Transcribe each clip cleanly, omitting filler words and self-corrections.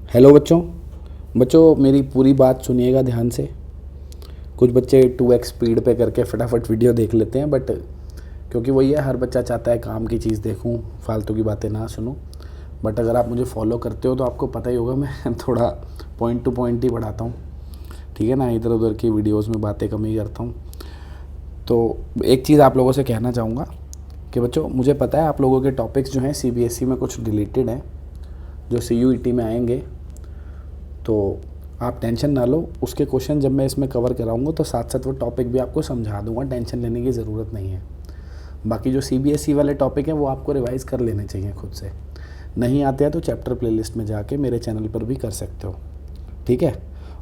Hello बच्चों। बच्चों मेरी पूरी बात सुनिएगा ध्यान से। कुछ बच्चे 2x स्पीड पे करके फटाफट वीडियो देख लेते हैं, बट क्योंकि वही है, हर बच्चा चाहता है काम की चीज़ देखूं, फालतू की बातें ना सुनूं। बट अगर आप मुझे फॉलो करते हो तो आपको पता ही होगा मैं थोड़ा पॉइंट टू पॉइंट ही पढ़ाता हूँ, ठीक है ना। इधर उधर की वीडियोज़ में बातें कम ही करता हूँ। तो एक चीज़ आप लोगों से कहना चाहूँगा कि बच्चों, मुझे पता है आप लोगों के टॉपिक्स जो हैं CBSE में कुछ डिलीटेड हैं, जो CUET में आएंगे, तो आप टेंशन ना लो। उसके क्वेश्चन जब मैं इसमें कवर कराऊंगा तो साथ साथ वो टॉपिक भी आपको समझा दूंगा, टेंशन लेने की ज़रूरत नहीं है। बाकी जो CBSE वाले टॉपिक हैं वो आपको रिवाइज़ कर लेने चाहिए खुद से। नहीं आते हैं तो चैप्टर प्लेलिस्ट में जाके मेरे चैनल पर भी कर सकते हो, ठीक है।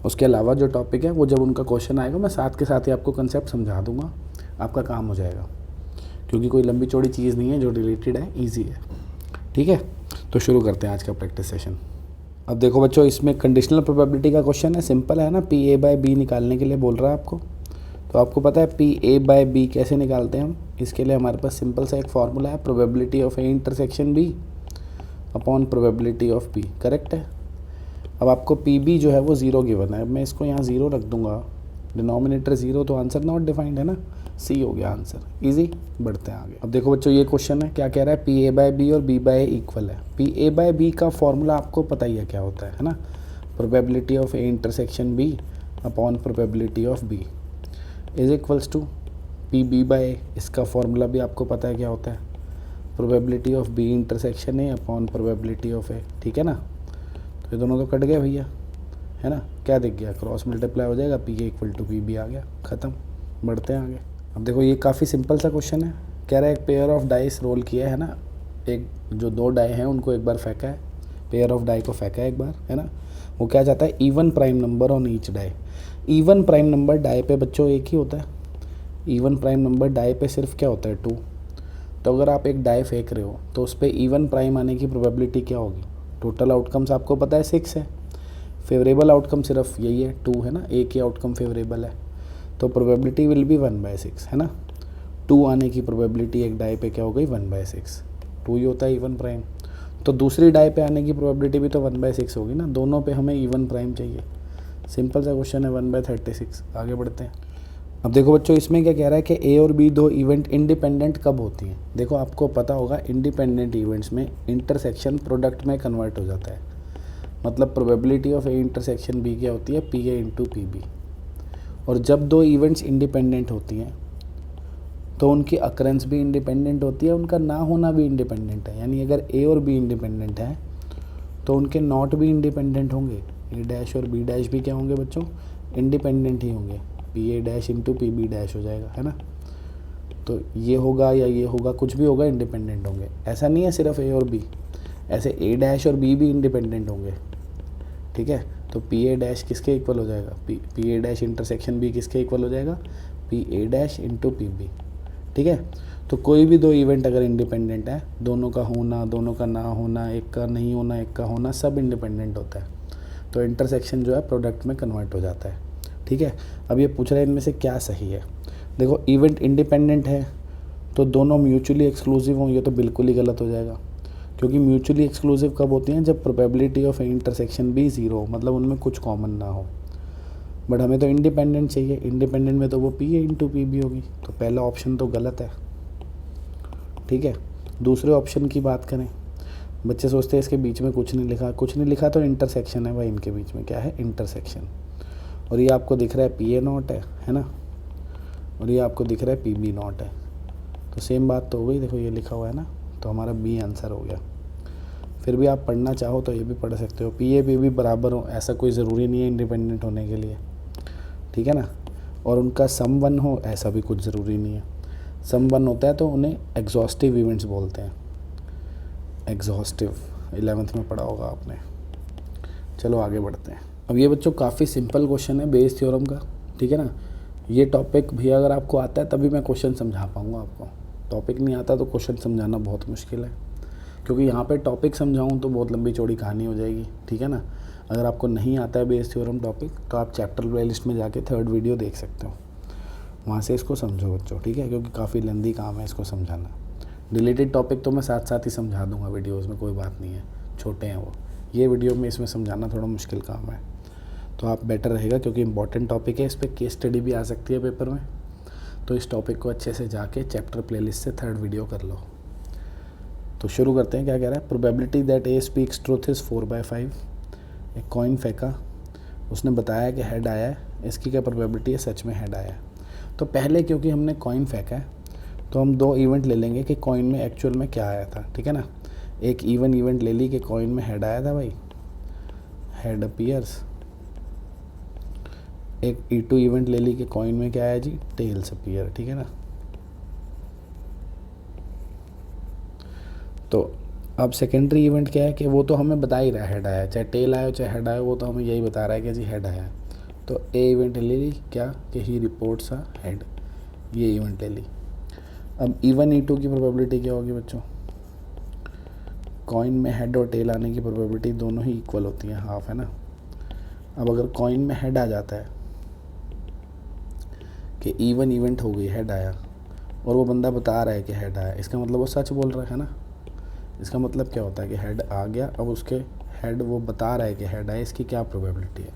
उसके अलावा जो टॉपिक है वो जब उनका क्वेश्चन आएगा मैं साथ के साथ ही आपको कंसेप्ट समझा दूंगा, आपका काम हो जाएगा। क्योंकि कोई लंबी चौड़ी चीज़ नहीं है, जो रिलेटेड है, ईजी है, ठीक है। तो शुरू करते हैं आज का प्रैक्टिस सेशन। अब देखो बच्चों, इसमें कंडीशनल प्रोबेबिलिटी का क्वेश्चन है, सिंपल है ना। PA/B निकालने के लिए बोल रहा है आपको। तो आपको पता है PA/B कैसे निकालते हैं हम। इसके लिए हमारे पास सिंपल सा एक फार्मूला है, probability of A intersection B upon probability of B, correct है। अब आपको PB जो है वो 0 गिवन है। अब मैं इसको यहाँ 0 रख दूंगा, डिनोमिनेटर 0, तो आंसर नॉट डिफाइंड है ना, C हो गया आंसर, इजी। बढ़ते हैं आगे। अब देखो बच्चों, ये क्वेश्चन है, क्या कह रहा है, PA/B और B/A इक्वल है। PA/B का फॉर्मूला आपको पता ही है क्या होता है ना, probability of A intersection B upon probability of B is equals to PB/A। इसका फॉर्मूला भी आपको पता है क्या होता है, probability of B intersection A upon probability of A, ठीक है ना। तो ये दोनों तो कट गए भैया, है ना। क्या दिख गया, क्रॉस मल्टीप्लाई हो जाएगा, PA इक्वल टू PB आ गया, ख़त्म। बढ़ते हैं आगे। अब देखो, ये काफ़ी सिंपल सा क्वेश्चन है। कह रहा है एक पेयर ऑफ डाइस रोल किया है ना, एक जो 2 डाई हैं उनको एक बार फेंका है, पेयर ऑफ डाई को फेंका है एक बार, है ना। वो क्या चाहता है, even prime number on each die. Even prime number die पे बच्चों एक ही होता है। इवन प्राइम नंबर डाई पे सिर्फ क्या होता है, 2। तो अगर आप एक डाई फेंक रहे हो तो उस पर इवन प्राइम आने की प्रोबेबिलिटी क्या होगी। टोटल आउटकम्स आपको पता है 6 है, फेवरेबल आउटकम सिर्फ यही है 2, है ना। एक ही आउटकम फेवरेबल है, तो प्रोबेबिलिटी विल बी 1/6, है ना। 2 आने की प्रोबेबिलिटी एक डाई पे क्या हो गई, 1/6। 2 ही होता है इवन प्राइम। तो दूसरी डाई पे आने की प्रोबेबिलिटी भी तो 1/6 होगी ना। दोनों पे हमें इवन प्राइम चाहिए। सिंपल सा क्वेश्चन है, 1/36। आगे बढ़ते हैं। अब देखो बच्चों, इसमें क्या कह रहा है कि A और B दो इवेंट इंडिपेंडेंट कब होती हैं। देखो आपको पता होगा, इंडिपेंडेंट इवेंट्स में इंटरसेक्शन प्रोडक्ट में कन्वर्ट हो जाता है। मतलब probability of A intersection B क्या होती है, PA इंटू PB। और जब 2 इवेंट्स इंडिपेंडेंट होती हैं तो उनकी अकरेंस भी इंडिपेंडेंट होती है, उनका ना होना भी इंडिपेंडेंट है। यानी अगर A और B इंडिपेंडेंट है तो उनके नॉट भी इंडिपेंडेंट होंगे। A' और B' भी क्या होंगे बच्चों, इंडिपेंडेंट ही होंगे। PA' इंटू PB' हो जाएगा, है ना। तो ये होगा या ये होगा, कुछ भी होगा, इंडिपेंडेंट होंगे। ऐसा नहीं है सिर्फ A और B, ऐसे A' और B भी इंडिपेंडेंट होंगे, ठीक है। तो PA' किसके इक्वल हो जाएगा, PA' इंटरसेक्शन B किसके इक्वल हो जाएगा, PA' इंटू PB, ठीक है। तो कोई भी 2 इवेंट अगर इंडिपेंडेंट है, दोनों का होना, दोनों का ना होना, एक का नहीं होना, एक का होना, सब इंडिपेंडेंट होता है। तो इंटरसेक्शन जो है प्रोडक्ट में कन्वर्ट हो जाता है, ठीक है। अब ये पूछ रहे हैं इनमें से क्या सही है। देखो, इवेंट इंडिपेंडेंट है तो दोनों म्यूचुअली एक्सक्लूसिव हों, ये तो बिल्कुल ही गलत हो जाएगा। क्योंकि म्यूचुअली एक्सक्लूसिव कब होती हैं, जब प्रोबेबिलिटी ऑफ इंटरसेक्शन भी 0 हो, मतलब उनमें कुछ कॉमन ना हो। बट हमें तो इंडिपेंडेंट चाहिए, इंडिपेंडेंट में तो वो PA इंटू PB होगी। तो पहला ऑप्शन तो गलत है, ठीक है। दूसरे ऑप्शन की बात करें, बच्चे सोचते हैं इसके बीच में कुछ नहीं लिखा, कुछ नहीं लिखा तो इंटरसेक्शन है भाई, इनके बीच में क्या है, इंटरसेक्शन। और ये आपको दिख रहा है PA नॉट है ना, और ये आपको दिख रहा है PB नॉट है। तो सेम बात तो हो गई, देखो ये लिखा हुआ है ना, तो हमारा B आंसर हो गया। फिर भी आप पढ़ना चाहो तो ये भी पढ़ सकते हो, PA PB बराबर हो, ऐसा कोई ज़रूरी नहीं है इंडिपेंडेंट होने के लिए, ठीक है ना। और उनका सम 1 हो, ऐसा भी कुछ ज़रूरी नहीं है। सम 1 होता है तो उन्हें एग्जॉस्टिव इवेंट्स बोलते हैं, एग्जॉस्टिव, 11th में पढ़ा होगा आपने। चलो आगे बढ़ते हैं। अब ये बच्चों काफ़ी सिंपल क्वेश्चन है बेस थ्योरम का, ठीक है ना। ये टॉपिक भी अगर आपको आता है तभी मैं क्वेश्चन समझा पाऊँगा आपको। टॉपिक नहीं आता तो क्वेश्चन समझाना बहुत मुश्किल है, क्योंकि यहाँ पे टॉपिक समझाऊँ तो बहुत लंबी चौड़ी कहानी हो जाएगी, ठीक है ना। अगर आपको नहीं आता है बेस थ्योरम टॉपिक तो आप चैप्टर प्लेलिस्ट में जाके 3rd वीडियो देख सकते हो, वहाँ से इसको समझो बच्चों, ठीक है। क्योंकि काफ़ी लेंदी काम है इसको समझाना। रिलेटेड टॉपिक तो मैं साथ साथ ही समझा दूंगा वीडियोज़ में, कोई बात नहीं है, छोटे हैं वो। ये वीडियो में इसमें समझाना थोड़ा मुश्किल काम है, तो आप बेटर रहेगा क्योंकि इंपॉर्टेंट टॉपिक है, इस पर केस स्टडी भी आ सकती है पेपर में। तो इस टॉपिक को अच्छे से जाके चैप्टर प्लेलिस्ट से 3rd वीडियो कर लो। तो शुरू करते हैं। क्या कह रहा है? Probability that A speaks truth is 4/5। एक कॉइन फेंका, उसने बताया कि हेड आया है, इसकी क्या प्रोबेबिलिटी है सच में हेड आया है। तो पहले क्योंकि हमने कॉइन फेंका है तो हम 2 इवेंट ले लेंगे कि कॉइन में एक्चुअल में क्या आया था, ठीक है ना। एक इवेंट ले ली कि कॉइन में हेड आया था भाई, हेड अपीयर्स। एक E2 इवेंट ले ली कि कॉइन में क्या आया जी, टेल्स अपीयर, ठीक है ना। तो अब सेकेंडरी इवेंट क्या है कि वो तो हमें बता ही रहा है हेड आया, चाहे टेल आया चाहे हेड आया, वो तो हमें यही बता रहा है कि जी हेड आया। तो ए इवेंट ले ली क्या कि ही रिपोर्ट्स अ हेड, ये इवेंट ले ली। अब E1 E2 की प्रोबेबिलिटी क्या होगी बच्चों? कॉइन में हेड और टेल आने की प्रोबेबिलिटी दोनों ही इक्वल होती हैं, हाफ है ना। अब अगर कॉइन में हेड आ जाता है कि E1 इवेंट हो गई, हेड आया, और वो बंदा बता रहा है कि हेड आया, इसका मतलब वो सच बोल रहा है ना। इसका मतलब क्या होता है कि हेड आ गया, अब उसके हेड वो बता रहा है कि हेड आया, इसकी क्या प्रोबेबिलिटी है?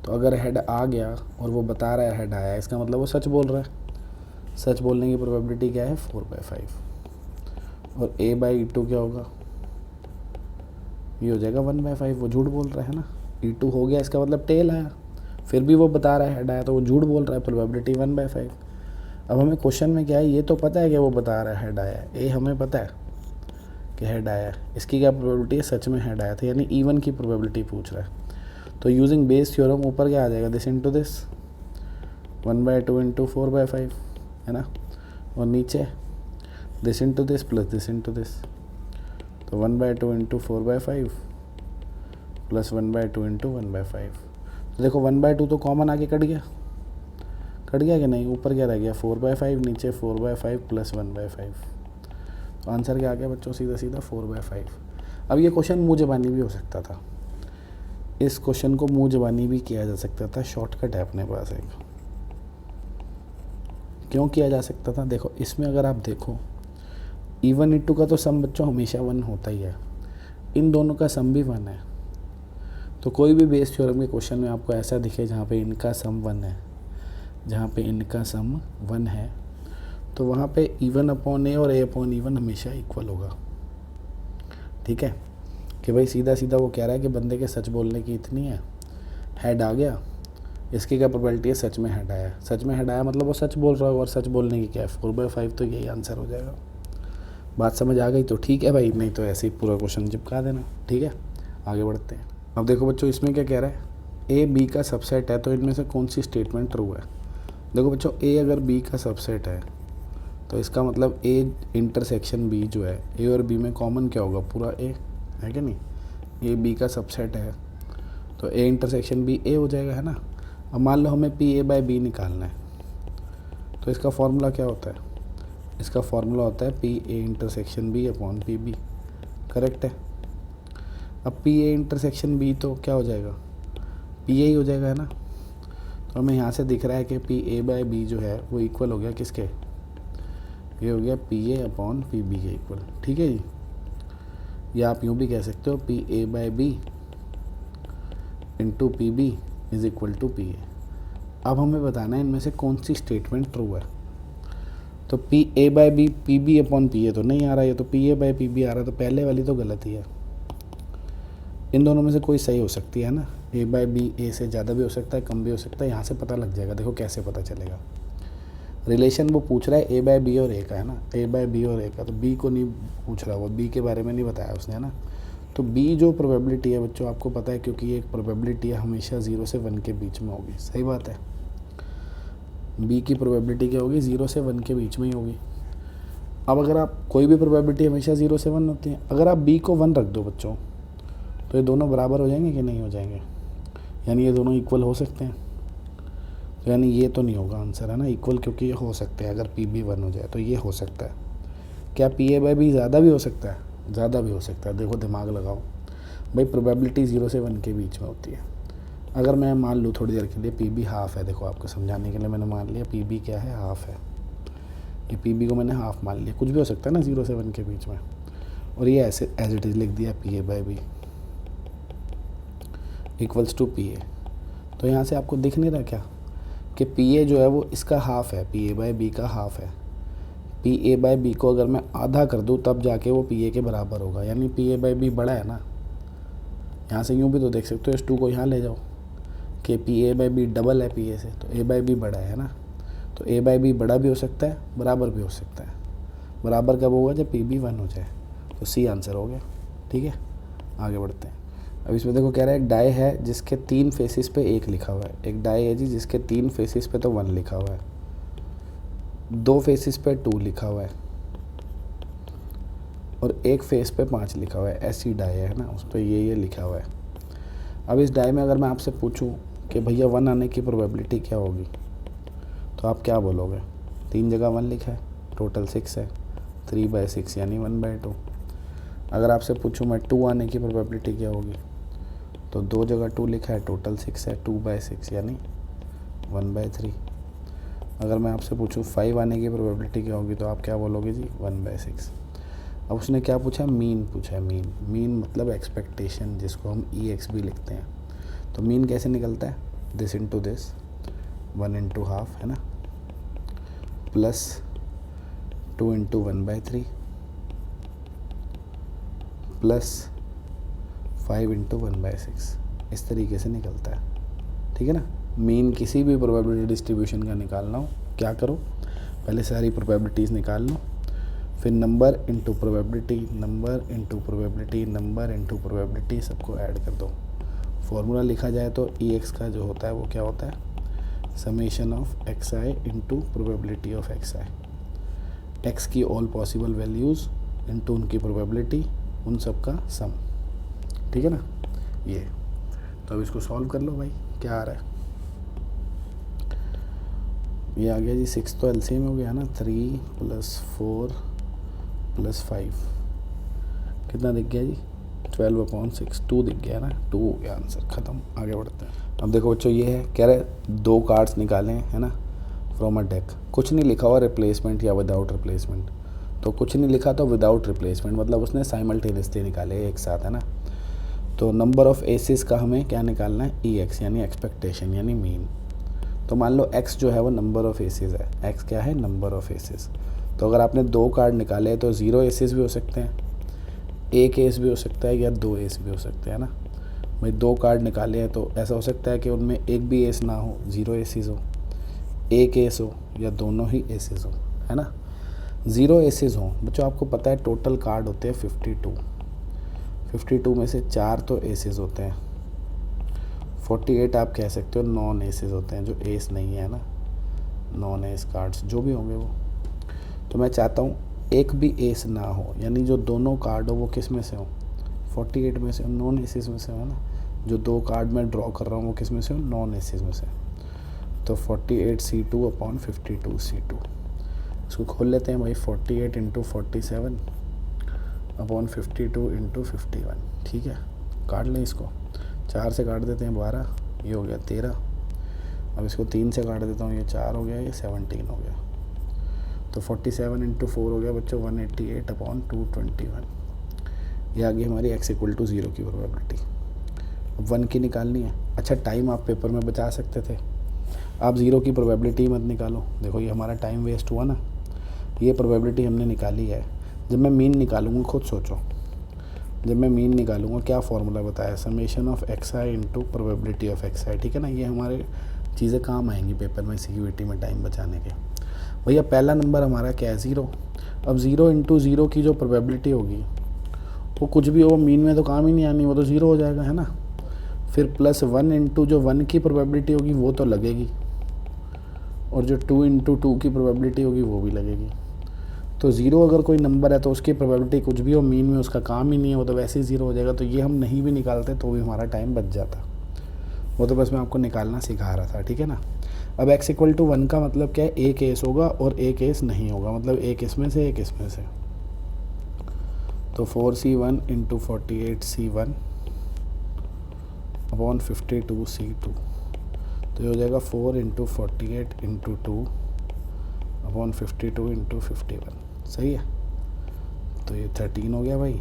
तो अगर हेड आ गया और वो बता रहा है हेड आया, इसका मतलब वो सच बोल रहा है। सच बोलने की प्रोबेबिलिटी क्या है? 4/5। और A/E2 क्या होगा? ये हो जाएगा 1/5। वो झूठ बोल रहा है ना। E2 हो गया, इसका मतलब टेल आया, फिर भी वो बता रहा है हेड आया, तो वो झूठ बोल रहा है, प्रोबेबिलिटी 1/5। अब हमें क्वेश्चन में क्या है, ये तो पता है कि वो बता रहा है हेड आया है, ए हमें पता है कि हेड आया है, इसकी क्या प्रोबेबिलिटी है सच में हेड आया था, यानी E1 की प्रोबेबिलिटी पूछ रहा है। तो यूजिंग बेस थ्योरम ऊपर क्या आ जाएगा, दिस इंटू दिस, 1/2 इंटू 4/5, है ना। और नीचे this into this plus this into this, तो 1/2 इंटू 4/5 प्लस 1/2 इंटू 1/5। तो देखो 1/2 तो कॉमन आके कट गया कि नहीं, ऊपर क्या रह गया 4/5, नीचे 4/5 प्लस 1/5। तो आंसर क्या आ गया बच्चों? सीधा सीधा 4/5। अब ये क्वेश्चन मुँह ज़बानी भी हो सकता था, इस क्वेश्चन को मुँह ज़बानी भी किया जा सकता था, शॉर्टकट है अपने पास एक। क्यों किया जा सकता था? देखो इसमें अगर आप देखो E1 E2 का तो सम बच्चों हमेशा 1 होता ही है, इन दोनों का सम भी 1 है। तो कोई भी बेस थ्योरम के क्वेश्चन में आपको ऐसा दिखे जहाँ पे इनका सम 1 है, जहाँ पे इनका सम 1 है, तो वहाँ पे E1/A और A/E1 हमेशा इक्वल होगा, ठीक है। कि भाई सीधा सीधा वो कह रहा है कि बंदे के सच बोलने की इतनी है, हेड आ गया, इसकी क्या प्रोबेबिलिटी है सच में हेड आया। सच में हेड आया मतलब वो सच बोल रहा है, और सच बोलने की क्या है 4/5, तो यही आंसर हो जाएगा। बात समझ आ गई तो ठीक है भाई, नहीं तो ऐसे ही पूरा क्वेश्चन चिपका देना, ठीक है। आगे बढ़ते हैं। अब देखो बच्चों इसमें क्या कह रहा है, ए बी का सबसेट है, तो इनमें से कौन सी स्टेटमेंट ट्रू है? देखो बच्चों ए अगर बी का सबसेट है तो इसका मतलब ए इंटरसेक्शन बी जो है, ए और बी में कॉमन क्या होगा? पूरा ए है कि नहीं। ए बी का सबसेट है तो ए इंटरसेक्शन बी ए हो जाएगा, है ना। अब मान लो हमें PA/B निकालना है, तो इसका फॉर्मूला क्या होता है? इसका फॉर्मूला होता है PA intersection B upon PB, correct है। अब PA इंटरसेक्शन B तो क्या हो जाएगा? PA ही हो जाएगा, है ना। तो हमें यहाँ से दिख रहा है कि PA/B जो है वो इक्वल हो गया किसके? ये हो गया PA अपॉन PB के इक्वल, ठीक है जी। या आप यूँ भी कह सकते हो PA/B into PB is equal to PA। अब हमें बताना है इनमें से कौन सी स्टेटमेंट ट्रू है। तो PA/B PB अपॉन PA तो नहीं आ रहा है, तो PA/PB आ रहा है, तो पहले वाली तो गलत ही है। इन दोनों में से कोई सही हो सकती है ना। A/B A से ज़्यादा भी हो सकता है, कम भी हो सकता है, यहाँ से पता लग जाएगा। देखो कैसे पता चलेगा, रिलेशन वो पूछ रहा है A/B और A का, है ना। A/B और A का, तो B को नहीं पूछ रहा, वो B के बारे में नहीं बताया उसने, है ना। तो B जो प्रोबेबिलिटी है बच्चों आपको पता है, क्योंकि ये एक प्रोबेबिलिटी है, हमेशा 0 से 1 के बीच में होगी, सही बात है। B की प्रोबेबिलिटी क्या होगी? 0 से 1 के बीच में ही होगी। अब अगर आप कोई भी प्रोबेबिलिटी हमेशा 0 से 1 होती है, अगर आप B को 1 रख दो बच्चों, तो ये दोनों बराबर हो जाएंगे कि नहीं हो जाएंगे? यानी ये दोनों इक्वल हो सकते हैं। तो यानी ये तो नहीं होगा आंसर, है ना, इक्वल, क्योंकि ये हो सकते हैं। अगर PB 1 हो जाए तो ये हो सकता है। क्या PA/B ज़्यादा भी हो सकता है? ज़्यादा भी हो सकता है। देखो दिमाग लगाओ भाई, प्रोबेबिलिटी 0 से 1 के बीच में होती है। अगर मैं मान लूँ थोड़ी देर के लिए PB हाफ है, देखो आपको समझाने के लिए मैंने मान लिया PB क्या है, हाफ है। ये PB को मैंने हाफ मान लिया, कुछ भी हो सकता है ना 0 से 1 के बीच में। और ये ऐसे एज इट इज़ लिख दिया PA/B। Equals to P A. तो यहाँ से आपको दिख नहीं रहा क्या कि पी ए जो है वो इसका हाफ है, पी ए बाय बी का हाफ है। पी ए बाय बी को अगर मैं आधा कर दूँ तब जाके वो पी ए के बराबर होगा, यानी पी ए बाय बी बड़ा है ना। यहाँ से यूँ भी तो देख सकते हो, इस 2 को यहाँ ले जाओ कि P A by B double है पी ए से, तो ए बाय बी बड़ा है ना। तो ए बाय बी बड़ा भी हो सकता है, बराबर भी हो सकता है। बराबर कब होगा, जब पी बी 1 हो जाए। तो सी आंसर हो गया। ठीक है, आगे बढ़ते हैं। अब इसमें देखो कह रहा है एक डाई है जिसके 3 फेसिस पे 1 लिखा हुआ है। एक डाई है जी जिसके 3 फेसिस पे तो 1 लिखा हुआ है, 2 फेसिस पे 2 लिखा हुआ है और एक फेस पे 5 लिखा हुआ है। ऐसी डाई है ना, उस पर ये लिखा हुआ है। अब इस डाई में अगर मैं आपसे पूछूं कि भैया 1 आने की प्रोबेबिलिटी क्या होगी, तो आप क्या बोलोगे? 3 जगह 1 लिखा है, टोटल 6 है, 3/6 यानी 1/2। अगर आपसे पूछूं मैं 2 आने की प्रोबेबिलिटी क्या होगी, तो 2 जगह 2 लिखा है, टोटल 6 है, 2/6 यानी 1/3। अगर मैं आपसे पूछूं 5 आने की प्रोबेबिलिटी क्या होगी, तो आप क्या बोलोगे जी? 1/6। अब उसने क्या पूछा? मीन पूछा है। मीन मतलब एक्सपेक्टेशन, जिसको हम EX भी लिखते हैं। तो मीन कैसे निकलता है? This into this, 1 into half है ना, प्लस 2 इंटू 1/3 प्लस 5 इंटू 1/6। इस तरीके से निकलता है। ठीक है ना। मीन किसी भी प्रोबेबिलिटी डिस्ट्रीब्यूशन का निकालना हो, क्या करो? पहले सारी प्रोबेबिलिटीज़ निकाल लो, फिर number into probability, number into probability, number into probability, सबको ऐड कर दो। फॉर्मूला लिखा जाए तो EX का जो होता है वो क्या होता है? Summation of XI into probability of XI। X की ऑल पॉसिबल वैल्यूज़ इंटू उनकी प्रोबेबिलिटी, उन सब का सम। ठीक है ना। ये तो अब इसको सॉल्व कर लो भाई, क्या आ रहा है? ये आ गया जी 6 तो एलसीएम हो गया ना, 3 + 4 + 5 कितना दिख गया जी? 12/6, 2 दिख गया ना, 2 हो गया आंसर, ख़त्म। आगे बढ़ते हैं। अब देखो बच्चों, ये है कह रहे 2 कार्ड्स निकालें है ना फ्रॉम अ डेक। कुछ नहीं लिखा हुआ रिप्लेसमेंट या विदाउट रिप्लेसमेंट, तो कुछ नहीं लिखा तो विदाउट रिप्लेसमेंट मतलब उसने साइमल्टेनियसली निकाले एक साथ, है ना। तो नंबर ऑफ़ एसेस का हमें क्या निकालना है? EX यानी एक्सपेक्टेशन यानी मीन। तो मान लो X जो है वो नंबर ऑफ़ एसेस है। X क्या है? Number of aces. तो अगर आपने 2 कार्ड निकाले तो 0 एसेस भी हो सकते हैं, 1 एस भी हो सकता है, या 2 एस भी हो सकते हैं ना। भाई 2 कार्ड निकाले हैं तो ऐसा हो सकता है कि उनमें एक भी एस ना हो, 0 एसेस हो, 1 एस हो, या दोनों ही एसेस हो, है ना। 0 एसेस हो बच्चों, आपको पता है टोटल कार्ड होते हैं 52 में से 4 तो एसेस होते हैं, 48 आप कह सकते हो नॉन एसेस होते हैं, जो एस नहीं है ना, नॉन एस कार्ड्स जो भी होंगे वो। तो मैं चाहता हूँ एक भी एस ना हो, यानी जो दोनों कार्ड हो वो किस में से हो? 48 में से, नॉन एसेस में से हो ना। जो 2 कार्ड मैं ड्रॉ कर रहा हूँ वो किस में से हो? नॉन एसेस में से। तो 48C2/52C2, इसको खोल लेते हैं भाई। 48 × 47/52 × 51, ठीक है। काट लें इसको, 4 से काट देते हैं 12, ये हो गया 13। अब इसको 3 से काट देता हूँ, ये 4 हो गया, ये 17 हो गया। तो 47 × 4 हो गया बच्चों 188/221। ये आ गई हमारी x = 0 की प्रोबेबिलिटी। अब 1 की निकालनी है। अच्छा, टाइम आप पेपर में बचा सकते थे, आप 0 की प्रोबेबिलिटी मत निकालो। देखो ये हमारा टाइम वेस्ट हुआ ना। ये प्रोबेबिलिटी हमने निकाली है। जब मैं मीन निकालूंगा, खुद सोचो, जब मैं मीन निकालूंगा क्या फार्मूला बताया? Summation of XI into probability of XI। ठीक है ना। ये हमारे चीज़ें काम आएंगी पेपर में, CUET में टाइम बचाने के। भैया पहला नंबर हमारा क्या है? 0। अब 0 × 0 की जो प्रोबेबिलिटी होगी वो कुछ भी हो, मीन में तो काम ही नहीं आनी, वो तो 0 हो जाएगा, है ना। फिर +1 × जो 1 की प्रोबेबिलिटी होगी वो तो लगेगी, और जो 2 × 2 की प्रोबेबिलिटी होगी वो भी लगेगी। तो 0 अगर कोई नंबर है तो उसकी प्रोबेबिलिटी कुछ भी हो, मीन में उसका काम ही नहीं है, वो तो वैसे ही 0 हो जाएगा। तो ये हम नहीं भी निकालते तो भी हमारा टाइम बच जाता। वो तो बस मैं आपको निकालना सिखा रहा था, ठीक है ना। अब x = 1 का मतलब क्या है? एक एस होगा और एक एस नहीं होगा, मतलब एक इसमें से एक इसमें से। तो 4C1 × 48C1/52C2, तो ये हो जाएगा 4 × 48 × 2/52 × 51। सही है। तो ये 13 हो गया भाई,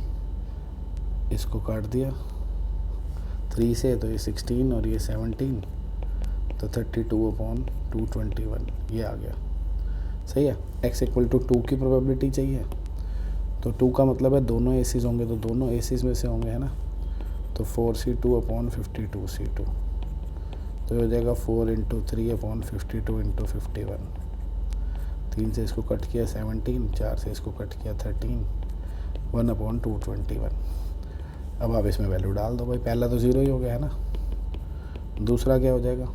इसको काट दिया, 3 से तो ये 16 और ये 17, तो 32/221 ये आ गया। सही है। x = 2 की प्रोबेबिलिटी चाहिए, तो 2 का मतलब है दोनों एसीज होंगे, तो दोनों एसीज में से होंगे, है ना। तो 4c2/52c2, तो ये हो जाएगा 4 × 3/52 × 51। 3 से इसको कट किया 17, 4 से इसको कट किया 13, 1/221। अब आप इसमें वैल्यू डाल दो भाई, पहला तो 0 ही हो गया, है ना। दूसरा क्या हो जाएगा,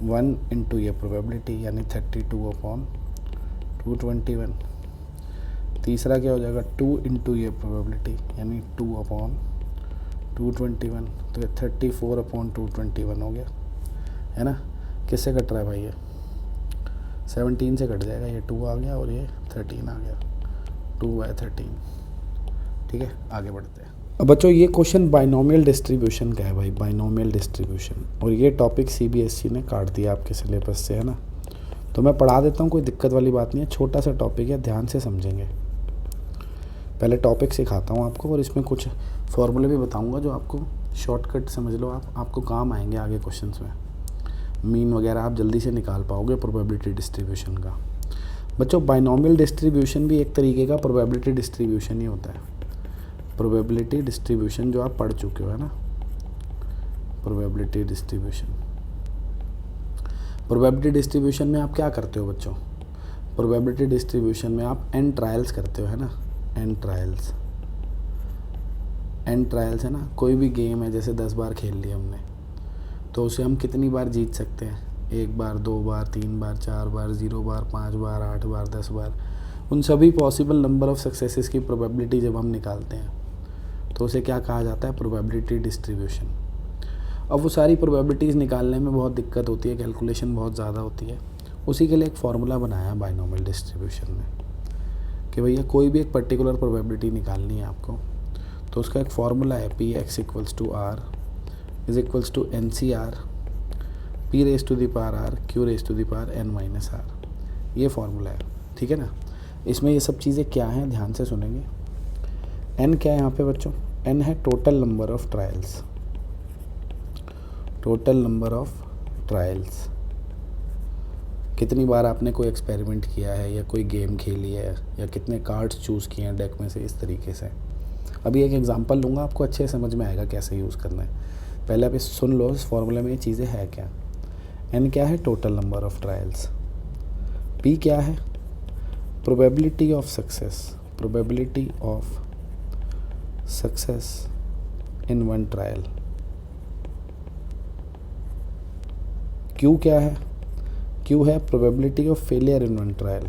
1 × ये प्रोबेबिलिटी यानी 32/221। तीसरा क्या हो जाएगा, 2 × ये प्रोबेबिलिटी यानी 2/221, तो ये 34/221 हो गया, है ना। किससे कट रहा है भाई, ये 17 से कट जाएगा, ये 2 आ गया और ये 13 आ गया, 2/13। ठीक है, आगे बढ़ते हैं। अब बच्चों ये क्वेश्चन बाइनोमियल डिस्ट्रीब्यूशन का है भाई, बाइनोमियल डिस्ट्रीब्यूशन, और ये टॉपिक CBSE ने काट दिया आपके सिलेबस से, है ना। तो मैं पढ़ा देता हूँ, कोई दिक्कत वाली बात नहीं है, छोटा सा टॉपिक है, ध्यान से समझेंगे। पहले टॉपिक सिखाता हूँ आपको और इसमें कुछ फॉर्मूले भी बताऊँगा जो आपको शॉर्टकट समझ लो, आपको काम आएंगे आगे क्वेश्चंस में। मीन वगैरह आप जल्दी से निकाल पाओगे प्रोबेबिलिटी डिस्ट्रीब्यूशन का। बच्चों बाइनोमियल डिस्ट्रीब्यूशन भी एक तरीके का प्रोबेबिलिटी डिस्ट्रीब्यूशन ही होता है। प्रोबेबिलिटी डिस्ट्रीब्यूशन जो आप पढ़ चुके हो, है ना, प्रोबेबिलिटी डिस्ट्रीब्यूशन। प्रोबेबिलिटी डिस्ट्रीब्यूशन में आप क्या करते हो बच्चों, प्रोबेबिलिटी डिस्ट्रीब्यूशन में आप n ट्रायल्स करते हो, है ना, n ट्रायल्स है ना। कोई भी गेम है, जैसे 10 बार खेल लिया हमने, तो उसे हम कितनी बार जीत सकते हैं, 1 बार, 2 बार, 3 बार, 4 बार, 0 बार, 5 बार, 8 बार, 10 बार। उन सभी पॉसिबल नंबर ऑफ सक्सेसेस की प्रोबेबिलिटी जब हम निकालते हैं तो उसे क्या कहा जाता है, प्रोबेबिलिटी डिस्ट्रीब्यूशन। अब वो सारी प्रोबेबिलिटीज़ निकालने में बहुत दिक्कत होती है, कैलकुलेशन बहुत ज़्यादा होती है। उसी के लिए एक फार्मूला बनाया बाइनोमियल डिस्ट्रीब्यूशन में कि भैया कोई भी एक पर्टिकुलर प्रोबेबिलिटी निकालनी है आपको, तो उसका एक फार्मूला है, Px = R = NCR P⁻r Q⁻n-r, ये फार्मूला है। ठीक है ना। इसमें ये सब चीज़ें क्या हैं, ध्यान से सुनेंगे। n क्या है यहाँ पे बच्चों, n है total number of trials, total number of trials. कितनी बार आपने कोई एक्सपेरिमेंट किया है या कोई गेम खेली है या कितने कार्ड्स चूज़ किए हैं डेक में से, इस तरीके से। अभी एक एग्जांपल लूँगा, आपको अच्छे समझ में आएगा कैसे यूज़ करना है। पहले आप इस सुन लो, इस फॉर्मूले में ये चीज़ें है क्या। n क्या है, total number of trials. p क्या है, probability of success, probability of success in one trial. q क्या है, q है probability of failure in one trial.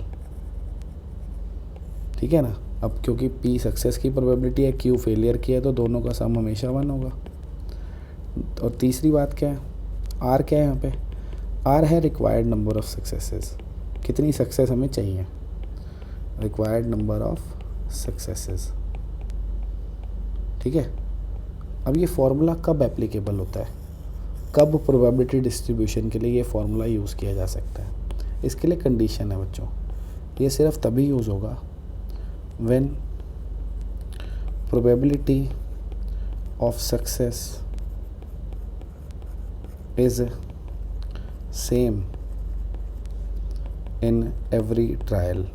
ठीक है ना। अब क्योंकि p सक्सेस की प्रोबेबिलिटी है, q फेलियर की है, तो दोनों का सम हमेशा 1 होगा। और तीसरी बात क्या है, r क्या है यहाँ पे, r है रिक्वायर्ड नंबर ऑफ सक्सेसेस, कितनी सक्सेस हमें चाहिए, रिक्वायर्ड नंबर ऑफ सक्सेसेस। ठीक है। अब ये फार्मूला कब एप्लीकेबल होता है, कब प्रोबेबिलिटी डिस्ट्रीब्यूशन के लिए ये फार्मूला यूज़ किया जा सकता है, इसके लिए कंडीशन है बच्चों। ये सिर्फ तभी यूज़ होगा when probability of success is same in every trial,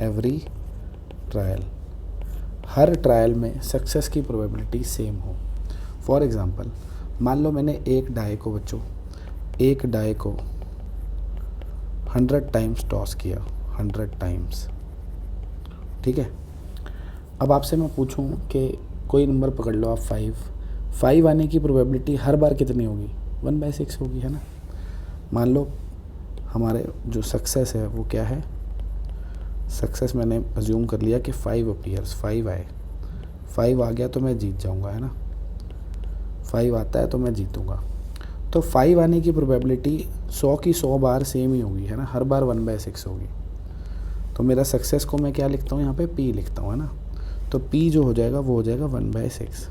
every trial, her trial में सक्सेस की प्रोबेबिलिटी सेम हो। फॉर एग्ज़ाम्पल, मान लो मैंने एक डाई को बच्चों, एक डाई को 100 टाइम्स टॉस किया, 100 टाइम्स। ठीक है। अब आपसे मैं पूछूं कि कोई नंबर पकड़ लो आप, 5 आने की प्रोबेबिलिटी हर बार कितनी होगी, 1/6 होगी, है ना। मान लो हमारे जो सक्सेस है वो क्या है, सक्सेस मैंने अज्यूम कर लिया कि 5 अपीयर्स, 5 आए, 5 आ गया तो मैं जीत जाऊंगा, है ना। 5 आता है तो मैं जीतूंगा। तो 5 आने की प्रोबेबिलिटी 100 की 100 बार सेम ही होगी, है ना, हर बार 1/6 होगी। तो मेरा सक्सेस को मैं क्या लिखता हूँ यहाँ पे, p लिखता हूँ, है ना। तो p जो हो जाएगा वो हो जाएगा 1/6,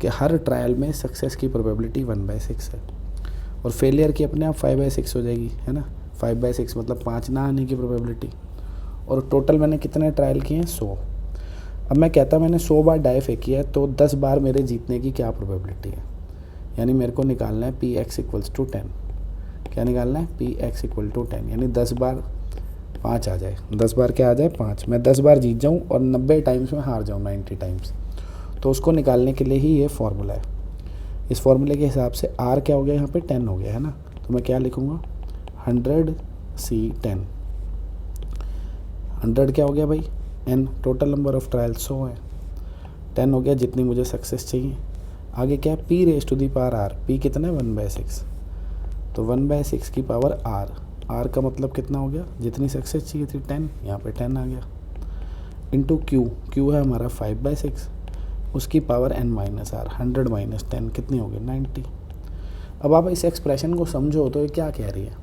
कि हर ट्रायल में सक्सेस की प्रोबेबिलिटी 1/6 है। और फेलियर की अपने आप 5/6 हो जाएगी, है ना। 5/6 मतलब 5 ना आने की प्रोबेबिलिटी। और टोटल मैंने कितने ट्रायल किए हैं, 100। अब मैं कहता मैंने 100 बार डाई फेंकी है तो 10 बार मेरे जीतने की क्या प्रोबेबिलिटी है, यानी मेरे को निकालना है पी एक्स इक्वल्स टू 10। क्या निकालना है, पी एक्स इक्वल टू 10, यानी 10 बार 5 आ जाए, 10 बार क्या आ जाए 5, मैं 10 बार जीत जाऊँ और 90 टाइम्स में हार जाऊँ, 90 टाइम्स। तो उसको निकालने के लिए ही ये फार्मूला है। इस फार्मूले के हिसाब से आर क्या हो गया यहाँ पे 10 हो गया है ना, तो मैं क्या लिखूँगा 100C10। 100 क्या हो गया भाई n, total number of trial 100 है, 10 हो गया जितनी मुझे सक्सेस चाहिए। आगे क्या है, p raise to the power r, p कितना है 1/6, तो 1/6 की पावर r का मतलब कितना हो गया, जितनी सक्सेस चाहिए थी 10, यहाँ पे 10 आ गया, इंटू q है हमारा 5/6, उसकी power n minus r, 100 minus 10 कितनी हो गई 90। अब आप इस एक्सप्रेशन को समझो तो ये क्या कह रही है,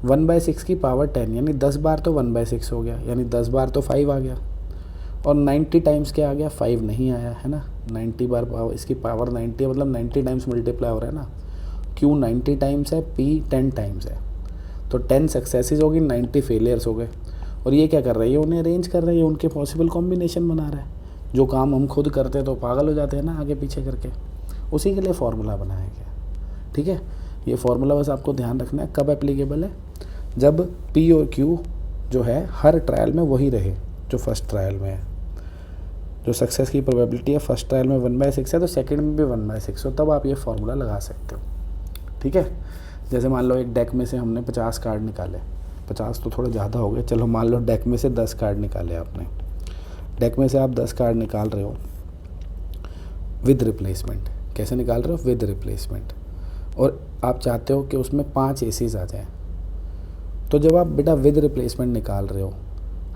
1/6 की पावर 10 यानी 10 बार तो 1/6 हो गया, यानी 10 बार तो 5 आ गया, और 90 टाइम्स क्या आ गया 5 नहीं आया है ना, 90 बार पावर, इसकी पावर 90 है मतलब 90 टाइम्स मल्टीप्लाई हो रहा है ना, q 90 टाइम्स है, p 10 टाइम्स है, तो 10 सक्सेसेस होगी 90 फेलियर्स हो गए। और ये क्या कर रही है, उन्हें अरेंज कर रही है, उनके पॉसिबल कॉम्बिनेशन बना रहा है। जो काम हम खुद करते हैं तो पागल हो जाते हैं ना आगे पीछे करके, उसी के लिए फार्मूला बनाया गया। ठीक है, ये फार्मूला बस आपको ध्यान रखना है कब एप्लीकेबल है, जब p और q जो है हर ट्रायल में वही रहे जो फर्स्ट ट्रायल में है। जो सक्सेस की प्रोबेबिलिटी है फर्स्ट ट्रायल में 1/6 है तो सेकंड में भी 1/6 हो, तब आप ये फार्मूला लगा सकते हो। ठीक है, जैसे मान लो एक डेक में से हमने 50 कार्ड निकाले, 50 तो थोड़ा ज़्यादा हो गए, चलो मान लो डेक में से 10 कार्ड निकाले आपने, डेक में से आप 10 कार्ड निकाल रहे हो विद रिप्लेसमेंट। कैसे निकाल रहे हो, विद रिप्लेसमेंट, और आप चाहते हो कि उसमें 5 एसीज आ जाएं। तो जब आप बेटा विद रिप्लेसमेंट निकाल रहे हो,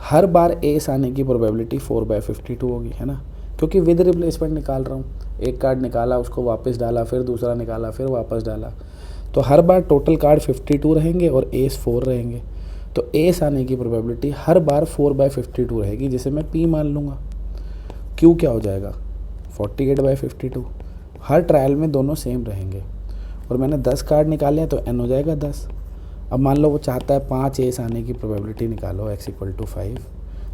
हर बार एस आने की प्रोबेबिलिटी 4/52 होगी, है ना, क्योंकि विद रिप्लेसमेंट निकाल रहा हूँ। एक कार्ड निकाला, उसको वापस डाला, फिर दूसरा निकाला, फिर वापस डाला, तो हर बार टोटल कार्ड 52 रहेंगे और एस 4 रहेंगे। तो एस आने की प्रोबेबिलिटी हर बार 4/52 रहेगी, जिसे मैं पी मान लूँगा। क्यू क्या हो जाएगा 48/52, हर ट्रायल में दोनों सेम रहेंगे, और मैंने 10 कार्ड निकाले हैं तो एन हो जाएगा 10। अब मान लो वो चाहता है 5 एस आने की प्रोबेबिलिटी निकालो x इक्वल टू 5,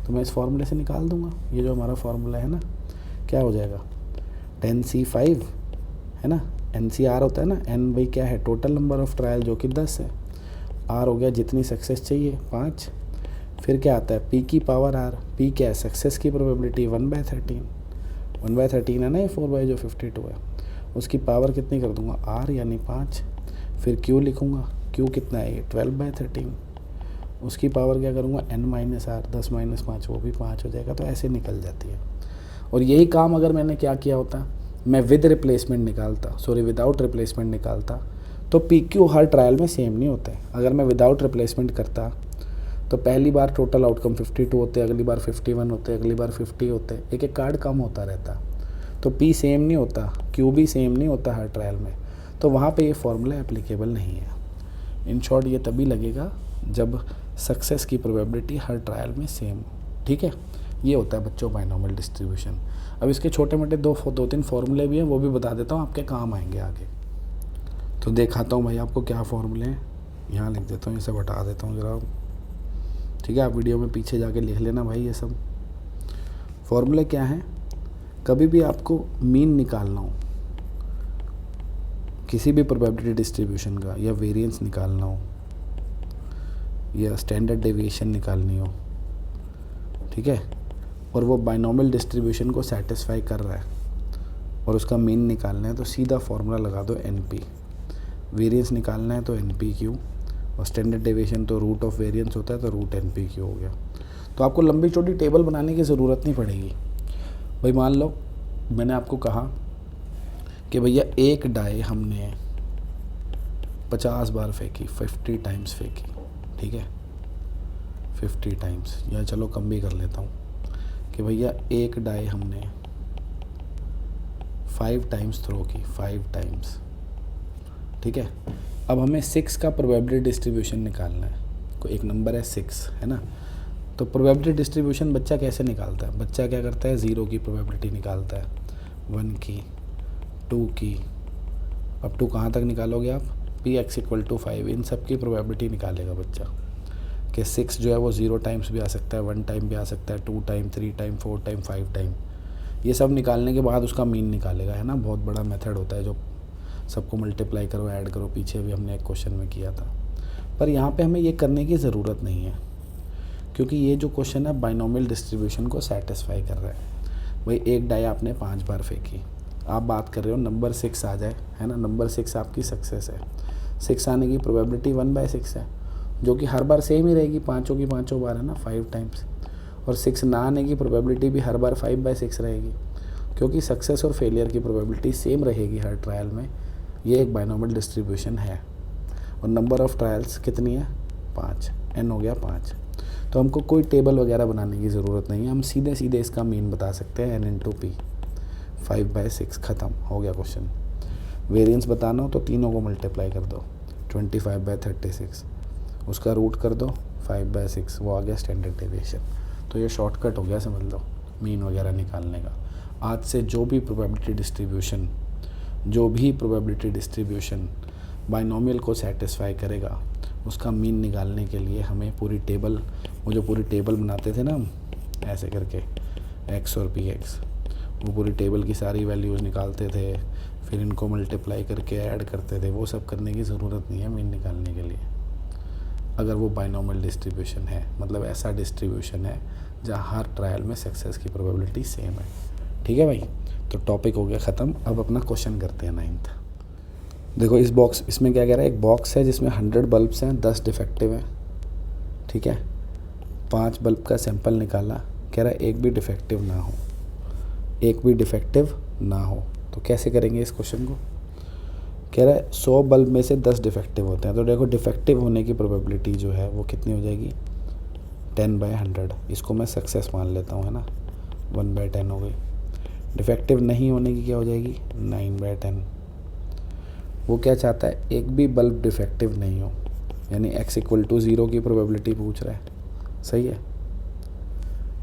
तो मैं इस फार्मूले से निकाल दूंगा। ये जो हमारा फार्मूला है ना, क्या हो जाएगा 10C5 है ना, NCR होता है ना, n भाई क्या है टोटल नंबर ऑफ ट्रायल जो कि 10 है, r हो गया जितनी सक्सेस चाहिए 5, फिर क्या आता है p की पावर r, p क्या है सक्सेस की प्रोबेबिलिटी 1/13, 1/13 है ना, ये 4/52 है, उसकी पावर कितनी कर दूंगा r यानी 5, फिर q लिखूंगा, q कितना है ये 12/13, उसकी पावर क्या करूँगा n माइनस r, 10 माइनस 5 वो भी 5 हो जाएगा। तो ऐसे निकल जाती है। और यही काम अगर मैंने क्या किया होता, मैं विद रिप्लेसमेंट निकालता, सॉरी विदाउट रिप्लेसमेंट निकालता, तो पी क्यू हर ट्रायल में सेम नहीं होता है। अगर मैं विदाउट रिप्लेसमेंट करता तो पहली बार टोटल आउटकम 52 होते, अगली बार 51 होते, अगली बार 50 होते, एक एक कार्ड कम होता रहता, तो पी सेम नहीं होता, क्यू भी सेम नहीं होता हर ट्रायल में, तो वहाँ पे ये फार्मूला एप्लीकेबल नहीं है। इन शॉर्ट ये तभी लगेगा जब सक्सेस की प्रोबेबिलिटी हर ट्रायल में सेम हो। ठीक है, ये होता है बच्चों बाइनोमियल डिस्ट्रीब्यूशन। अब इसके छोटे मोटे दो तीन फार्मूले भी हैं, वो भी बता देता हूँ, आपके काम आएंगे आगे। तो दिखाता हूँ भाई आपको क्या फार्मूले हैं, यहाँ लिख देता हूँ, इसे हटा देता हूँ ज़रा। ठीक है, आप वीडियो में पीछे जाके लिख लेना भाई ये सब फार्मूले क्या हैं। कभी भी आपको मीन निकालना हो किसी भी प्रोबेबिलिटी डिस्ट्रीब्यूशन का, या वेरिएंस निकालना हो, या स्टैंडर्ड डेविएशन निकालनी हो, ठीक है, और वो बाइनोमियल डिस्ट्रीब्यूशन को सेटिस्फाई कर रहा है और उसका मीन निकालना है, तो सीधा फार्मूला लगा दो NP। वेरिएंस निकालना है तो NPQ, और स्टैंडर्ड डेविएशन तो रूट ऑफ वेरिएंस होता है, तो रूट NPQ हो गया। तो आपको लंबी चौड़ी टेबल बनाने की ज़रूरत नहीं पड़ेगी भाई। मान लो मैंने आपको कहा कि भैया एक डाई हमने 50 बार फेंकी, 50 टाइम्स फेंकी, ठीक है, 50 टाइम्स, या चलो कम भी कर लेता हूँ कि भैया एक डाई हमने 5 टाइम्स थ्रो की, 5 टाइम्स, ठीक है। अब हमें 6 का प्रोबेबिलिटी डिस्ट्रीब्यूशन निकालना है। कोई एक नंबर है 6, है ना, तो प्रोबेबिलिटी डिस्ट्रीब्यूशन बच्चा कैसे निकालता है, बच्चा क्या करता है 0 की प्रोबेबिलिटी निकालता है, 1 की, 2 की, अब 2 कहाँ तक निकालोगे आप, p x इक्वल टू 5, इन सब की प्रोबेबिलिटी निकालेगा बच्चा। कि 6 जो है वो 0 टाइम्स भी आ सकता है, 1 टाइम भी आ सकता है, 2 टाइम, 3 टाइम, 4 टाइम, 5 टाइम। ये सब निकालने के बाद उसका मीन निकालेगा, है ना। बहुत बड़ा मेथड होता है जो सबको मल्टीप्लाई करो, ऐड करो, पीछे भी हमने एक क्वेश्चन में किया था। पर यहाँ पे हमें ये करने की ज़रूरत नहीं है, क्योंकि ये जो क्वेश्चन है बाइनोमियल डिस्ट्रीब्यूशन को सेटिस्फाई कर रहा है। भाई एक डाई आपने 5 बार फेंकी, आप बात कर रहे हो नंबर 6 आ जाए, है ना। नंबर 6 आपकी सक्सेस है। 6 आने की प्रोबेबिलिटी 1/6 है, जो कि हर बार सेम ही रहेगी, पाँचों की पाँचों बार, है ना, 5 टाइम्स। और 6 ना आने की प्रोबेबिलिटी भी हर बार 5/6 रहेगी, क्योंकि सक्सेस और फेलियर की प्रोबेबिलिटी सेम रहेगी हर ट्रायल में। ये एक बाइनोमियल डिस्ट्रीब्यूशन है। और नंबर ऑफ़ ट्रायल्स कितनी है? 5, n हो गया 5। तो हमको कोई टेबल वगैरह बनाने की ज़रूरत नहीं है, हम सीधे सीधे इसका मीन बता सकते हैं, n × p, 5/6, ख़त्म हो गया क्वेश्चन। वेरिएंस बताना हो तो तीनों को मल्टीप्लाई कर दो, 25/36, उसका रूट कर दो 5/6, वो आ गया स्टैंडर्ड डेविएशन। तो ये शॉर्टकट हो गया, समझ लो, मीन वगैरह निकालने का। आज से जो भी प्रोबेबिलिटी डिस्ट्रीब्यूशन बाइनोमियल को सेटिस्फाई करेगा, उसका मीन निकालने के लिए हमें पूरी टेबल, वो जो पूरी टेबल बनाते थे ना हम ऐसे करके, x और px, वो पूरी टेबल की सारी वैल्यूज़ निकालते थे, फिर इनको मल्टीप्लाई करके ऐड करते थे, वो सब करने की ज़रूरत नहीं है मीन निकालने के लिए। अगर वो बाइनोमियल डिस्ट्रीब्यूशन है, मतलब ऐसा डिस्ट्रीब्यूशन है जहाँ हर ट्रायल में सक्सेस की प्रोबेबिलिटी सेम है। ठीक है भाई, तो टॉपिक हो गया ख़त्म। अब अपना क्वेश्चन करते हैं 9th। देखो इस बॉक्स, इसमें क्या कह रहा है, एक बॉक्स है जिसमें 100 बल्ब्स हैं, 10 डिफेक्टिव हैं। ठीक है, 5 बल्ब का सैंपल निकाला, कह रहा है एक भी डिफेक्टिव ना हो। तो कैसे करेंगे इस क्वेश्चन को? कह रहा है 100 बल्ब में से 10 डिफेक्टिव होते हैं, तो देखो डिफेक्टिव होने की प्रोबेबिलिटी जो है वो कितनी हो जाएगी? 10/100। इसको मैं सक्सेस मान लेता हूँ, है ना, 1/10 हो गई। डिफेक्टिव नहीं होने की क्या हो जाएगी? 9/10। वो क्या चाहता है? एक भी बल्ब डिफेक्टिव नहीं हो, यानी x = 0 की प्रोबेबिलिटी पूछ रहा है। सही है,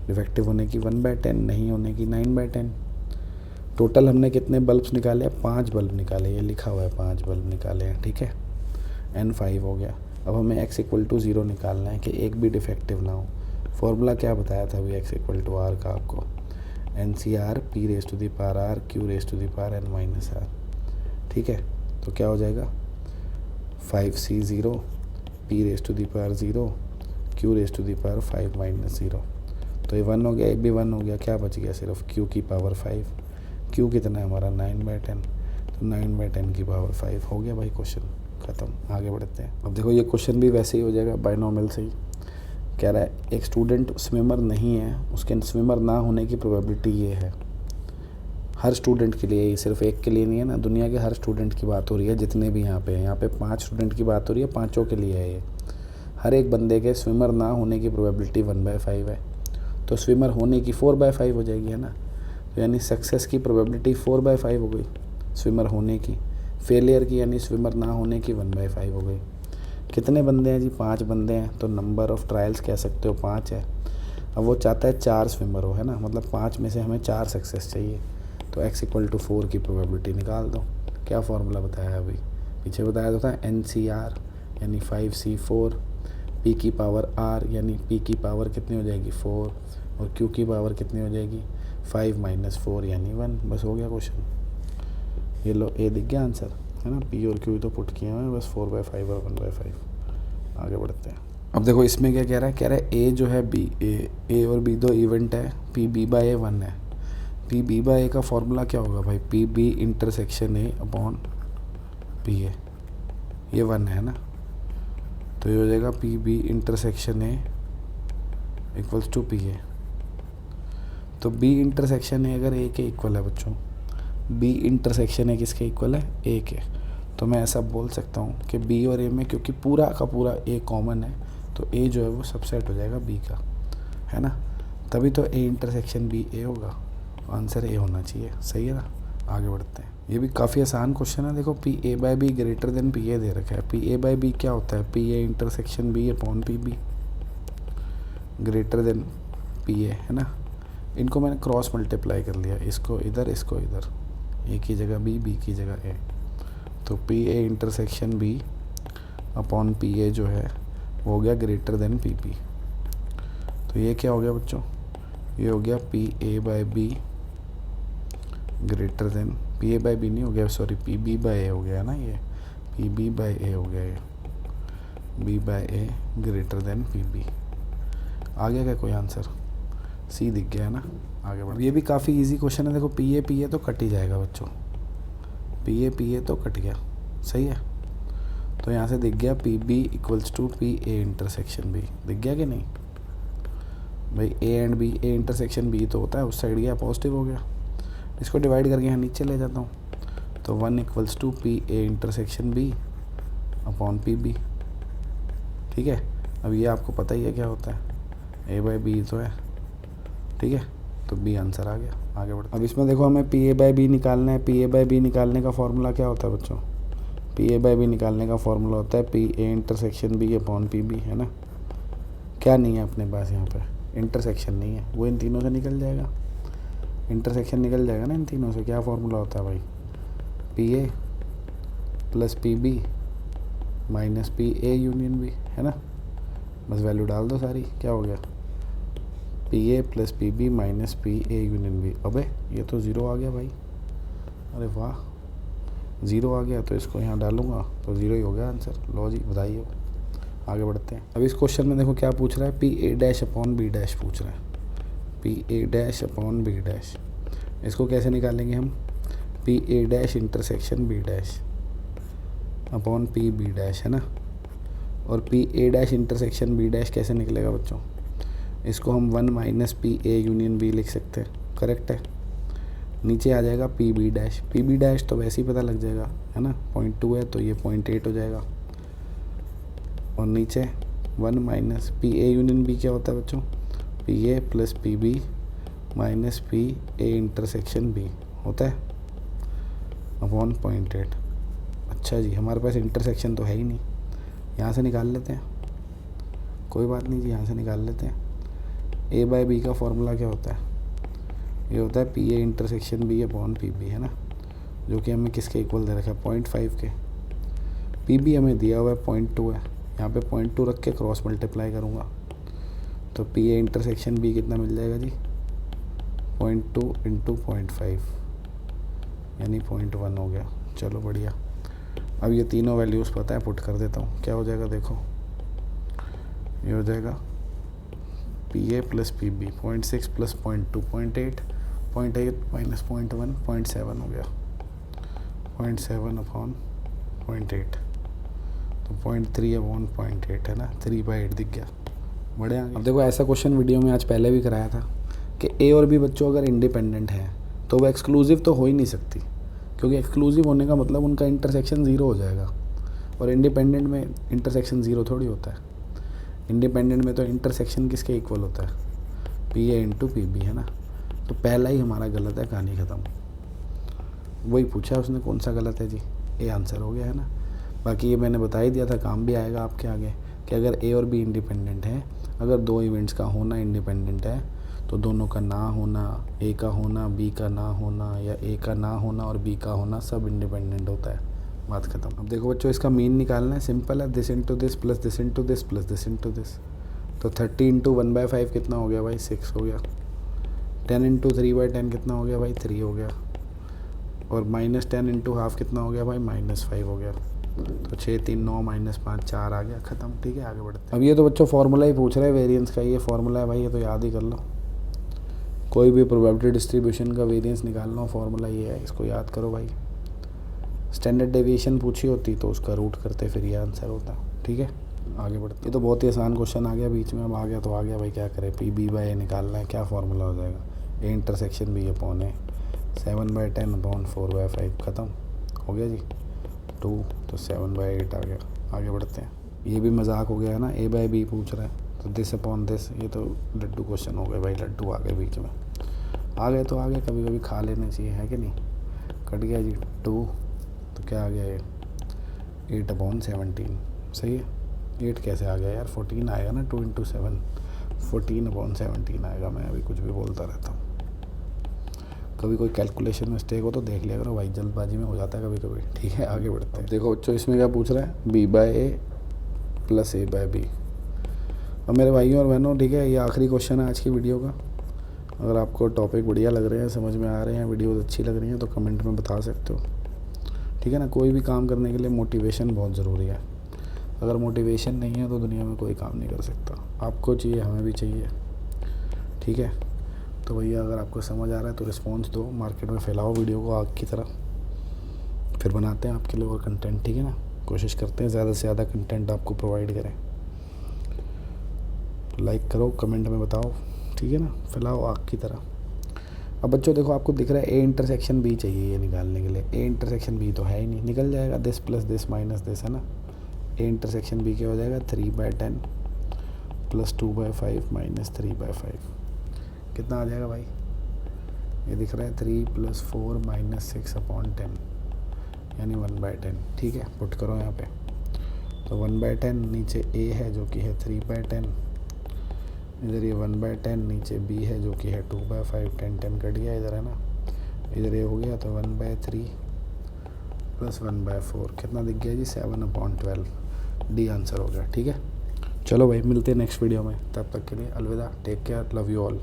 डिफेक्टिव होने की 1/10, नहीं होने की 9/10। टोटल हमने कितने बल्ब्स निकाले? 5 बल्ब निकाले, ये लिखा हुआ है 5 बल्ब निकाले हैं। ठीक है, n 5 हो गया। अब हमें x = 0 निकालना है कि एक भी डिफेक्टिव ना हो। फॉर्मूला क्या बताया था अभी x = r का आपको? NCR p⁻r q⁻n-r। ठीक है, तो क्या हो जाएगा? 5C0 p⁻0 q⁻5-0। तो ये 1 हो गया, एक भी 1 हो गया, क्या बच गया? सिर्फ q⁵। q कितना है हमारा? 9/10। तो 9/10 की पावर 5 हो गया भाई, क्वेश्चन ख़त्म। आगे बढ़ते हैं। अब देखो ये क्वेश्चन भी वैसे ही हो जाएगा, बाइनोमियल से ही। कह रहा है एक स्टूडेंट स्विमर नहीं है, उसके स्विमर ना होने की प्रोबेबिलिटी ये है। हर स्टूडेंट के लिए, ये सिर्फ एक के लिए नहीं है ना, दुनिया के हर स्टूडेंट की बात हो रही है, जितने भी यहाँ पे हैं। यहाँ पे 5 स्टूडेंट की बात हो रही है, पाँचों के लिए है ये। हर एक बंदे के स्विमर ना होने की प्रोबेबिलिटी 1/5 है, तो स्विमर होने की 4/5 हो जाएगी, है ना। तो यानी सक्सेस की प्रोबेबिलिटी 4/5 हो गई स्विमर होने की, फेलियर की यानी स्विमर ना होने की 1/5 हो गई। कितने बंदे हैं जी? 5 बंदे हैं, तो नंबर ऑफ़ ट्रायल्स कह सकते हो 5 है। अब वो चाहता है 4 स्विमर हो, है ना, मतलब 5 में से हमें 4 सक्सेस चाहिए। तो x = 4 की प्रोबेबिलिटी निकाल दो। क्या फार्मूला बताया अभी? पीछे बताया तो था NCR यानी 5C4, p⁻r यानी p की पावर कितनी हो जाएगी? 4, और q की पावर कितनी हो जाएगी? 5 - 4 यानी 1। बस हो गया क्वेश्चन। ये लो, ए दिख गया आंसर, है ना। p और q तो पुट किए हैं, बस 4/5 और 1/5। आगे बढ़ते हैं। अब देखो इसमें क्या कह रहा है? कह रहा है a जो है a और b दो इवेंट है, p/b/a 1 है। p/b/a का फॉर्मूला क्या होगा भाई? p/b × a/pa, ये 1 है ना, तो ये हो जाएगा p/b × a = pa। तो b × a अगर a के इक्वल है बच्चों, b × a किसके इक्वल है? a के। तो मैं ऐसा बोल सकता हूँ कि b और a में, क्योंकि पूरा का पूरा a कॉमन है, तो a जो है वो सबसेट हो जाएगा b का, है ना। तभी तो a × b a होगा, आंसर ए होना चाहिए। सही है ना। आगे बढ़ते हैं। ये भी काफ़ी आसान क्वेश्चन है। देखो p/a/b > pa दे रखा है। p/a/b क्या होता है? pa × b/pb greater than pa, है ना। इनको मैंने क्रॉस मल्टीप्लाई कर लिया, इसको इधर, इसको इधर, a की जगह b की जगह a। तो pa × b/pa जो है वो हो गया ग्रेटर देन पी बी। तो ये क्या हो गया बच्चों, ये हो गया P A by B greater than, P A by B नहीं हो गया, sorry P B by A हो गया ना, ये पी बी बाय ए हो गया, ये B by A greater than P B. आ गया क्या कोई आंसर? सी दिख गया है ना। आगे बढ़, ये भी काफ़ी इजी क्वेश्चन है। देखो पी ए तो कट ही जाएगा बच्चों, पी ए तो कट गया, सही है। तो यहाँ से दिख गया P B equals to P A intersection B, दिख गया कि नहीं भाई? A and B, A intersection B तो होता है उस साइड, गया पॉजिटिव हो गया। इसको डिवाइड करके यहाँ नीचे ले जाता हूँ, तो 1 equals to P A intersection B upon P B. ठीक है, अब ये आपको पता ही है क्या होता है, ए बाय बी तो है, ठीक है। तो बी आंसर आ गया। आगे बढ़ते हैं। अब इसमें देखो हमें पी ए बाय बी निकालना है। पी ए बाय बी निकालने का फॉर्मूला क्या होता है बच्चों? पी ए बाय बी निकालने का फॉर्मूला होता है P A intersection B upon P B, है ना। क्या नहीं है अपने पास यहाँ पे? इंटरसेक्शन नहीं है, वो इन तीनों से निकल जाएगा, इंटरसेक्शन निकल जाएगा ना इन तीनों से। क्या फॉर्मूला होता है भाई? P A plus P B minus P A union B, है ना। बस वैल्यू डाल दो सारी, क्या हो गया? P A plus P B minus P A union B. अबे ये तो ज़ीरो आ गया भाई, अरे वाह, ज़ीरो आ गया। तो इसको यहाँ डालूंगा तो ज़ीरो ही हो गया आंसर। लो जी, बधाई हो। आगे बढ़ते हैं। अब इस क्वेश्चन में देखो क्या पूछ रहा है, P A dash upon B dash पूछ रहा है, P A dash upon B dash. इसको कैसे निकालेंगे हम? P A dash intersection B dash upon P B dash, है ना। और P A dash intersection B dash कैसे निकलेगा बच्चों? इसको हम 1 minus P A union B लिख सकते हैं, करेक्ट है। नीचे आ जाएगा P B dash, P B dash तो वैसे ही पता लग जाएगा, है ना। 0.2 है तो ये 0.8 हो जाएगा। और नीचे 1 minus P A union B क्या होता है बच्चों? P A plus P B minus P A intersection B होता है अपॉन 0.8। अच्छा जी, हमारे पास इंटरसेक्शन तो है ही नहीं, यहाँ से निकाल लेते हैं। कोई बात नहीं जी, यहाँ से निकाल लेते हैं। ए बाय बी का फॉर्मूला क्या होता है? ये होता है P A intersection B upon P B, है ना, जो कि हमें किसके इक्वल दे रखा है? 0.5 के। पी बी हमें दिया हुआ है 0.2 है, यहाँ पे 0.2 रख के क्रॉस मल्टीप्लाई करूँगा तो पी ए इंटरसेक्शन बी कितना मिल जाएगा जी? 0.2 इंटू 0.5 यानी 0.1 हो गया। चलो बढ़िया। अब ये तीनों वैल्यूज़ पता है, पुट कर देता हूँ। क्या हो जाएगा देखो, ये हो जाएगा P A plus P B 0.6 plus 0.2 0.8 minus 0.1 0.7 हो गया, 0.7 अपॉन 0.8 तो 0.3 अपॉन 0.8, है ना। 3/8 दिख गया, बढ़िया। अब देखो ऐसा क्वेश्चन वीडियो में आज पहले भी कराया था कि ए और बी बच्चों अगर इंडिपेंडेंट है तो वो एक्सक्लूसिव तो हो ही नहीं सकती, क्योंकि एक्सक्लूसिव होने का मतलब उनका इंटरसेक्शन ज़ीरो हो जाएगा, और इंडिपेंडेंट में इंटरसेक्शन ज़ीरो थोड़ी होता है। इंडिपेंडेंट में तो इंटरसेक्शन किसके इक्वल होता है? P A into P B, है ना। तो पहला ही हमारा गलत है, कहानी ख़त्म। वही पूछा उसने कौन सा गलत है जी, ए आंसर हो गया, है ना। बाकी ये मैंने बता ही दिया था, काम भी आएगा आपके आगे, कि अगर ए और बी इंडिपेंडेंट है, अगर दो इवेंट्स का होना इंडिपेंडेंट है तो दोनों का ना होना, ए का होना बी का ना होना, या ए का ना होना और बी का होना, सब इंडिपेंडेंट होता है। बात खत्म। अब देखो बच्चों, इसका मीन निकालना है, सिंपल है। This into this plus this into this plus this into this. तो 30 इंटू 1/5 कितना हो गया भाई? 6 हो गया। 10 इंटू 3/10 कितना हो गया भाई? 3 हो गया। और -10 इंटू हाफ कितना हो गया भाई? -5 हो गया। तो 6 3 9 -5 4 आ गया, ख़त्म। ठीक है, आगे बढ़ते हैं। अब ये तो बच्चों फार्मूला ही पूछ रहे हैं वेरिएंस का, ये फार्मूला है भाई, ये तो याद ही कर लो। कोई भी प्रोबेबिलिटी डिस्ट्रीब्यूशन का वेरिएंस निकालना हो, फार्मूला ये है, इसको याद करो भाई। स्टैंडर्ड डेविएशन पूछी होती तो उसका रूट करते, फिर ये आंसर होता। ठीक है, आगे बढ़ते। ये तो बहुत ही आसान क्वेश्चन आ गया बीच में, अब आ गया तो आ गया भाई, क्या करें। पी बी बाय ए निकालना है, क्या फार्मूला हो जाएगा? A intersection B upon A 7/10 upon 4/5, ख़त्म हो गया जी। 2 तो 7/8 आ गया। आगे बढ़ते हैं। ये भी मजाक हो गया है ना, ए बाय बी पूछ रहा है तो दिस अपॉन दिस, ये तो लड्डू क्वेश्चन हो गए भाई, लड्डू आ गए बीच में। आ गए तो आ गए, कभी कभी खा लेने चाहिए, है कि नहीं। कट गया जी 2, तो क्या आ गया ये 8/17, सही है। 8 कैसे आ गया यार? 14 आएगा ना, 2 इंटू 7 14/17 आएगा। मैं अभी कुछ भी बोलता रहता हूँ, कभी कोई कैलकुलेशन मिस्टेक हो तो देख लिया करो भाई, जल्दबाजी में हो जाता है कभी कभी। ठीक है, आगे बढ़ते हैं। देखो बच्चों, इसमें क्या पूछ रहा है? B by A plus A by B, अब मेरे भाइयों और बहनों, ठीक है, ये आखिरी क्वेश्चन है आज की वीडियो का। अगर आपको टॉपिक बढ़िया लग रहे हैं, समझ में आ रहे हैं, वीडियोज़ अच्छी लग रही हैं तो कमेंट में बता सकते हो, ठीक है ना। कोई भी काम करने के लिए मोटिवेशन बहुत ज़रूरी है। अगर मोटिवेशन नहीं है तो दुनिया में कोई काम नहीं कर सकता। आपको चाहिए, हमें भी चाहिए, ठीक है। तो भैया अगर आपको समझ आ रहा है तो रिस्पॉन्स दो, मार्केट में फैलाओ वीडियो को आग की तरह, फिर बनाते हैं आपके लिए और कंटेंट, ठीक है ना। कोशिश करते हैं ज़्यादा से ज़्यादा कंटेंट आपको प्रोवाइड करें। लाइक करो, कमेंट में बताओ, ठीक है ना, फैलाओ आग की तरह। अब बच्चों देखो, आपको दिख रहा है ए इंटरसेक्शन बी चाहिए ये निकालने के लिए। ए इंटरसेक्शन बी तो है ही नहीं, निकल जाएगा this plus this minus this, है ना। ए इंटरसेक्शन बी क्या हो जाएगा, 3/10 प्लस 2/5 माइनस 3/5। कितना आ जाएगा भाई, ये दिख रहा है 3 + 4 - 6/10 यानी 1/10, ठीक है। पुट करो यहाँ पे, तो 1/10 नीचे ए है जो कि है 3/10, इधर ये 1/10 नीचे बी है जो कि है 2/5, 10 कट गया इधर, है ना। इधर ये हो गया तो 1/3 + 1/4 कितना दिख गया जी, 7/12। डी आंसर हो गया, ठीक है। चलो भाई, मिलते हैं नेक्स्ट वीडियो में, तब तक के लिए अलविदा, take care, love you all.